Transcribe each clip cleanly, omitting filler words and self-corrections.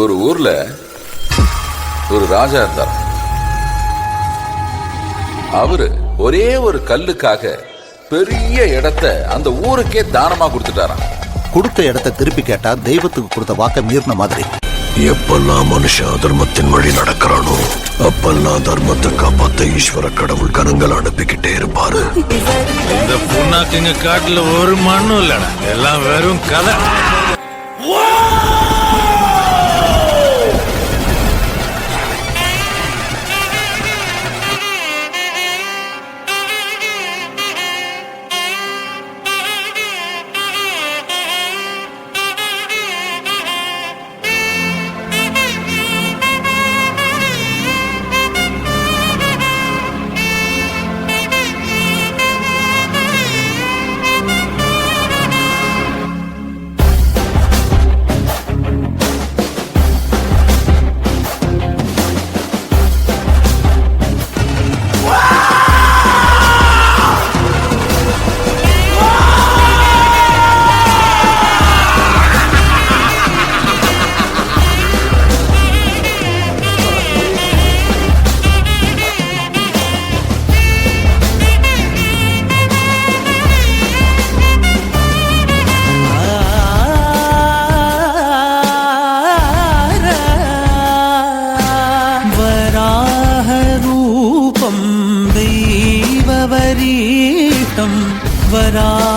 ஒரு ஊர்ல ஒரு ராஜா இருந்தார். அவரு ஒரே ஒரு கல்லுக்காக பெரிய இடத்தை அந்த ஊருக்கே தானமா கொடுத்துட்டாராம். கொடுத்த இடத்தை திருப்பி கேட்டா தெய்வத்துக்கு கொடுத்த வாக்க மீறின மாதிரி. எப்பெல்லாம் மனுஷன் அதர்மத்தின் வழி நடக்கிறானோ அப்பெல்லாம் தர்மத்தை காப்பாத்த ஈஸ்வர கடவுள் கரங்கள் அனுப்பிக்கிட்டே இருப்பாரு. இந்த புண்ணாக்குங்க காட்டுல ஒரு மண்ணும் இல்லடா, எல்லாம் வெறும் கதை.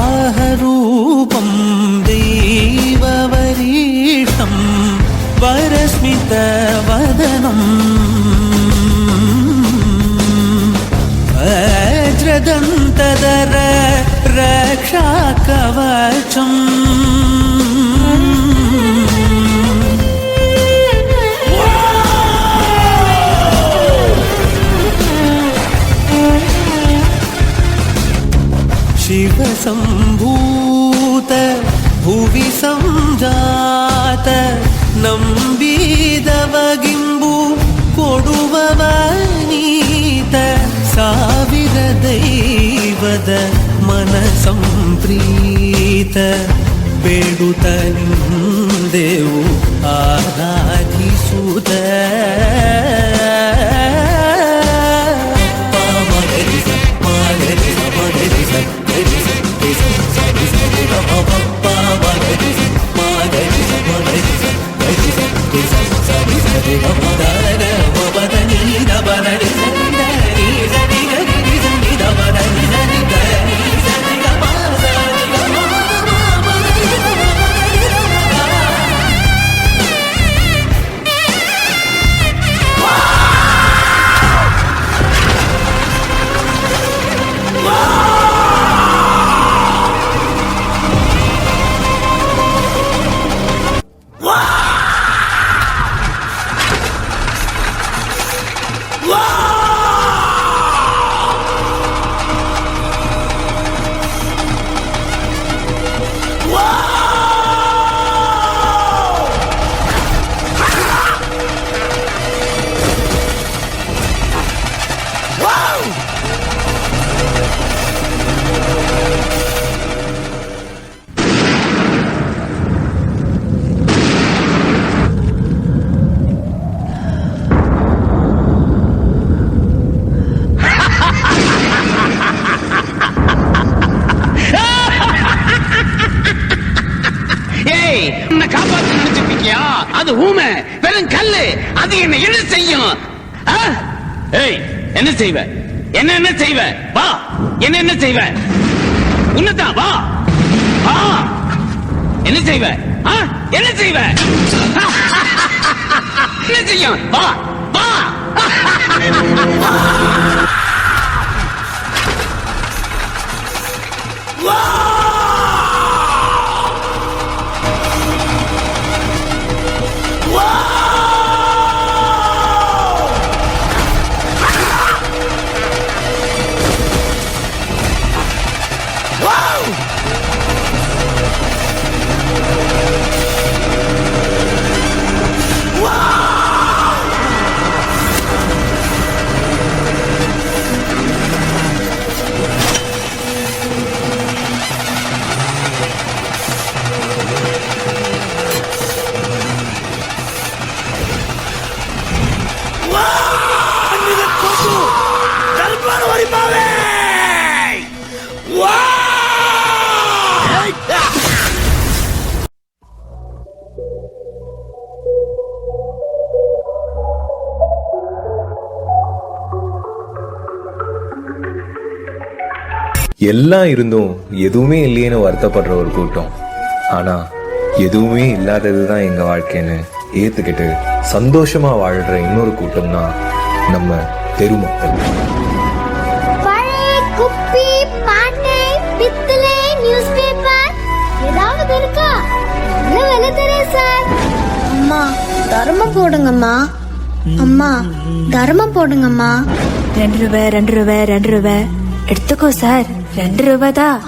वराहरूपं देववरीष्टं वरस्मितवदनं वज्रदन्तधर रक्षाकवचम् शिवसम्भूत भुवि संजात नम्बिदवगिम्बु कोडुववनीत ಸಾವಿರ ದೈವದ ಮನಸಂಪ್ರೀತ ಬೇಡುತ್ತ ನಿಂದೆವು ಆರಾಧಿಸುತ್ತ அது ஊமை வெறும் கல்லு, அது என்ன என்ன செய்யும்? என்ன செய்வ? என்ன செய்வ? வா, என்ன செய்வ? உன்னதான் வா, என்ன செய்வ? என்ன செய்வ? என்ன செய்யும்? வா வா. எல்லாம் இருந்தும் எதுவுமே இல்லையேன்னு வருத்தப்படுற ஒரு கூட்டம். ஆனா எதுவுமே இல்லாததுதான் எங்க வாழ்க்கைன்னு ஏத்துக்கிட்டு சந்தோஷமா வாழ்ற இன்னொரு கூட்டம் தான் நம்ம தெருமக்கள். பழைய குப்பி, பாட்டை, பித்தளை, நியூஸ் பேப்பர் ஏதாவது இருக்கா? விலை தெரியும் சார். அம்மா தர்மம் போடுங்கம்மா. அம்மா தர்மம் போடுங்கம்மா. 2 ரூபாய் 2 ரூபாய் 2 ரூபாய் எடுத்துக்கோ சார். 2 ரூபாய் தான்.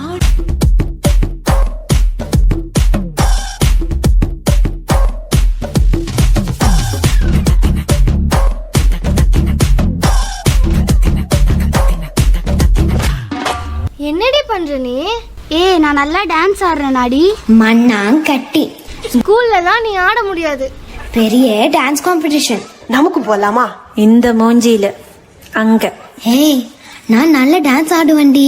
என்னடி பண்ற நீ? நான் நல்லா டான்ஸ் ஆடுறேன் நாடி. மண்ணாங்கட்டி. ஸ்கூல்ல தான் நீ ஆட முடியாது. பெரிய டான்ஸ் காம்படிஷன் நமக்கு போலாமா? இந்த மூஞ்சியில அங்க. நான் நல்ல டான்ஸ் ஆடுவேன்டி.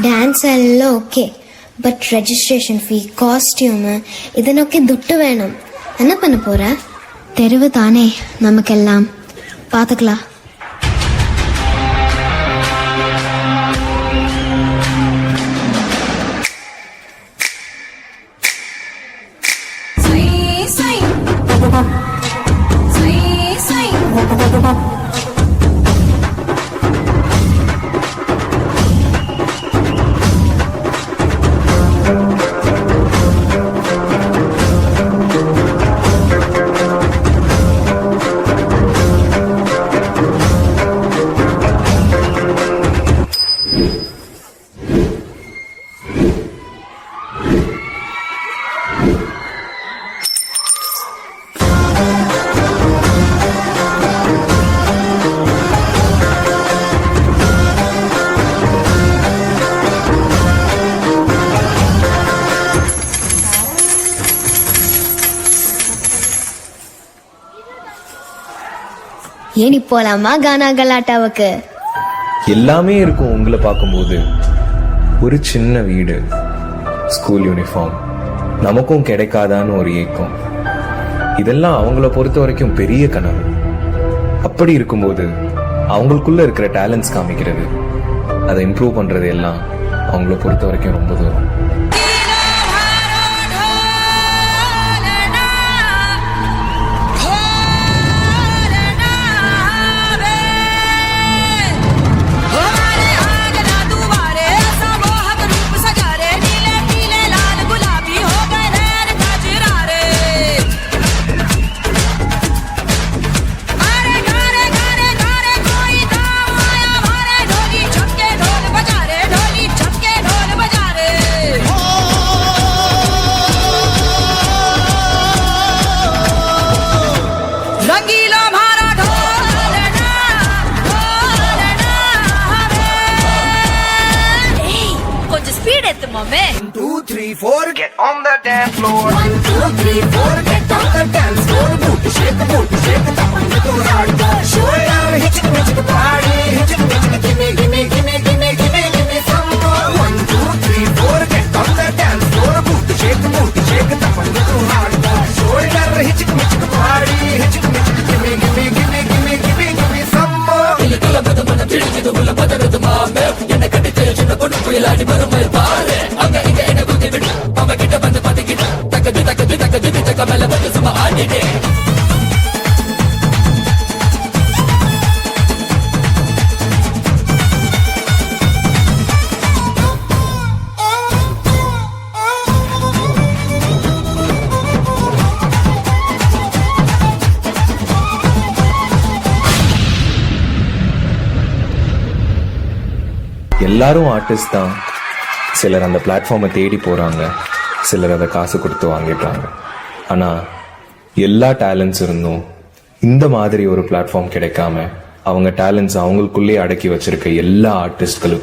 ಡ್ಯಾನ್ಸ್ ಎಲ್ಲ okay, but registration fee, costume இதனொക്കെ துட்டு வேணும். என்ன பண்ண போற? தெருவு தானே நமக்கெல்லாம், பாத்துக்கலாம். ஏனி போலாமா கானா கலாட்டாவுக்கு? எல்லாமே இருக்கும் உங்களை பார்க்கும்போது. ஒரு சின்ன வீடு, ஸ்கூல் யூனிஃபார்ம் நமக்கும் கிடைக்காதான்னு ஒரு ஏக்கம். இதெல்லாம் அவங்கள பொறுத்த வரைக்கும் பெரிய கனவு. அப்படி இருக்கும்போது அவங்களுக்குள்ள இருக்கிற டேலண்ட்ஸ் காமிக்கிறது, அதை இம்ப்ரூவ் பண்றது எல்லாம் அவங்கள பொறுத்த வரைக்கும் ரொம்ப தூரம். கொஞ்சம் ஸ்பீட் ஏத்து மாமே. 1 2 3 4 get on the dance floor. 1 2 3 4 get on the dance floor. Boot shake the up and do hard work. Shoulder hit the party, hit the gimme gimme gimme gimme gimme gimme some more. 1 2 3 4 get on the dance floor. Boot shake the up and do hard work. Shoulder hit the party, hit the gimme gimme gimme gimme gimme gimme some more. Kila bada mana pidi bulla badadu maame enna kadithe chinna podu puyaladi varumai paare anga inga enna kudi vidu amma kitta bandu pathikita takadu takamala badu suma aadide. எல்லாரும் artist தான். சிலர் அந்த பிளாட்ஃபார்மை தேடி போறாங்க, சிலர் அதை காசு கொடுத்து வாங்கிடுறாங்க. ஆனா எல்லா டேலண்ட்ஸ் இருந்தும் இந்த மாதிரி ஒரு பிளாட்ஃபார்ம் கிடைக்காம அவங்க டேலண்ட்ஸ் அவங்களுக்குள்ளே அடக்கி வச்சிருக்க எல்லா ஆர்டிஸ்ட்களுக்கும்